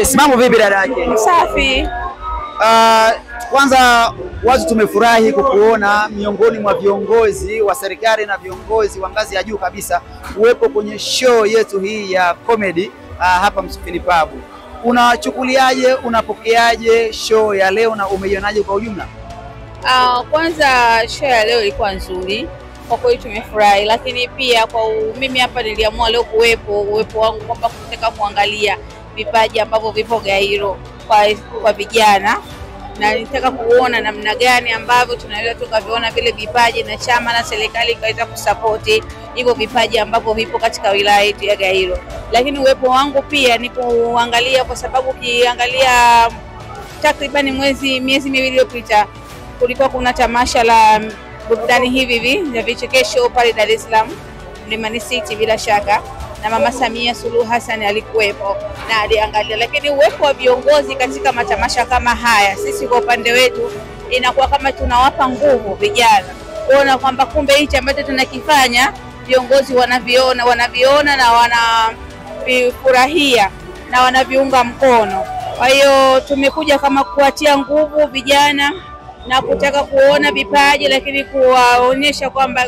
Yes, mambo vipi dada yake? Safi. Kwanza watu tumefurahi kukuona miongoni mwa viongozi wa serikali na viongozi wa ngazi ya juu kabisa uwepo kwenye show yetu hii ya comedy hapa Msufini Pub. Unachukuliaje, unapokeaje show ya leo na umeionaje kwa ujumla? Kwanza show ya leo ilikuwa nzuri. Kwa kweli tumefurahi, lakini pia kwa mimi hapa niliamua leo uwepo wangu kwamba kutaka kuangalia vipaji ambavyo vipo Gairo kwa vijana, na nitaka kuona namna gani ambavyo tunaweza tukaviona vile vipaji na chama na serikali ikaweza kusupport hivyo vipaji ambavyo vipo katika wilaya yetu ya Gairo. Lakini uwepo wangu pia ni kuangalia, kwa sababu ukiangalia takriban miezi miwili iliyopita kulikuwa kuna tamasha la burudani hivi vya vichekesho pale Dar es Salaam Mlimani City, bila shaka na Mama Samia Suluhu Hassan alikuwepo na aliangalia. Lakini uwepo wa viongozi katika matamasha kama haya, sisi kwa upande wetu inakuwa kama tunawapa nguvu vijana kuona kwamba kumbe hichi ambacho tunakifanya viongozi wanaviona na wanafurahia na wanaviunga mkono. Kwa hiyo tumekuja kama kuwatia nguvu vijana na kutaka kuona vipaji, lakini kuwaonyesha kwamba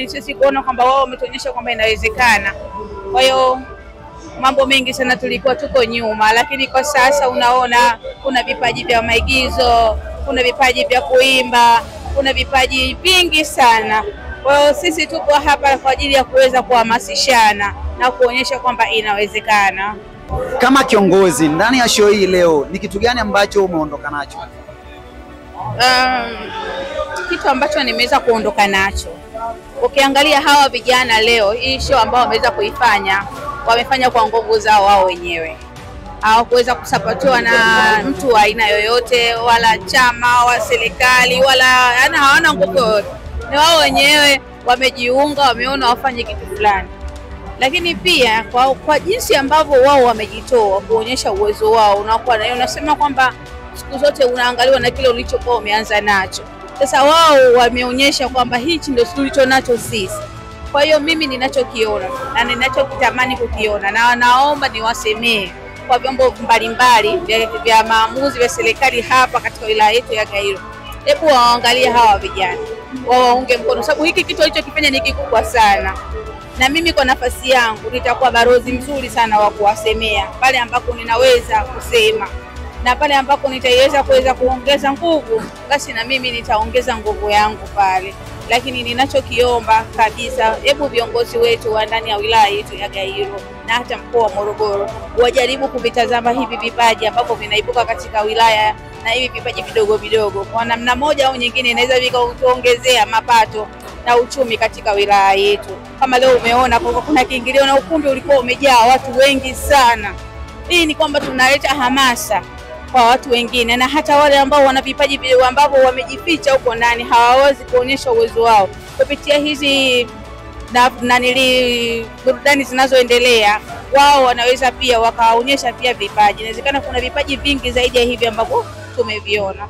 sisi kuona kwamba wao wametuonyesha kwamba inawezekana. Kwa hiyo mambo mengi sana tulikuwa tuko nyuma, lakini kwa sasa unaona kuna vipaji vya maigizo, kuna vipaji vya kuimba, kuna vipaji vingi sana. Kwa hiyo sisi tuko hapa kwa ajili ya kuweza kuhamasishana na kuonyesha kwamba inawezekana. Kama kiongozi ndani ya show hii leo, ni kitu gani ambacho umeondoka nacho? Kitu ambacho nimeweza kuondoka nacho, ukiangalia hawa vijana leo, hii show ambao wameweza kuifanya, wamefanya kwa nguvu zao wao wenyewe. Hawakuweza kusapotiwa na mtu wa aina yoyote, wala chama wa serikali, wala hawana nguvu yoyote. Ni wao wenyewe wamejiunga, wameona wafanye kitu fulani. Lakini pia kwa jinsi ambavyo wao wamejitoa kuonyesha uwezo wao, unakuwa na unasema kwamba siku zote unaangaliwa na kile ulichokuwa umeanza nacho. Sasa wao wameonyesha kwamba hichi ndio tulicho nacho sisi. Kwa hiyo mimi ninachokiona na ninachokitamani kukiona, na naomba niwasemee kwa vyombo mbalimbali vya maamuzi vya serikali hapa katika wilaya yetu ya Gairo, hebu waangalie hawa vijana, waunge mkono, sababu hiki kitu alichokifanya ni kikubwa sana. Na mimi kwa nafasi yangu nitakuwa balozi mzuri sana wa kuwasemea pale ambako ninaweza kusema, na pale ambako nitaweza kuongeza nguvu, basi na mimi nitaongeza nguvu yangu pale. Lakini ninachokiomba kabisa, hebu viongozi wetu wa ndani ya wilaya yetu ya Gairo na hata mkoa wa Morogoro wajaribu kuvitazama hivi vipaji ambavyo vinaibuka katika wilaya, na hivi vipaji vidogo vidogo kwa namna moja au nyingine inaweza vikaongezea mapato na uchumi katika wilaya yetu. Kama leo umeona kuna kiingilio na ukumbi ulikuwa umejaa watu wengi sana. Hii ni kwamba tunaleta hamasa kwa watu wengine, na hata wale ambao wana vipaji ambavyo wamejificha huko ndani hawawezi kuonyesha uwezo wao kupitia hizi burudani zinazoendelea, wao wanaweza pia wakaonyesha pia vipaji. Inawezekana kuna vipaji vingi zaidi ya hivi ambavyo tumeviona.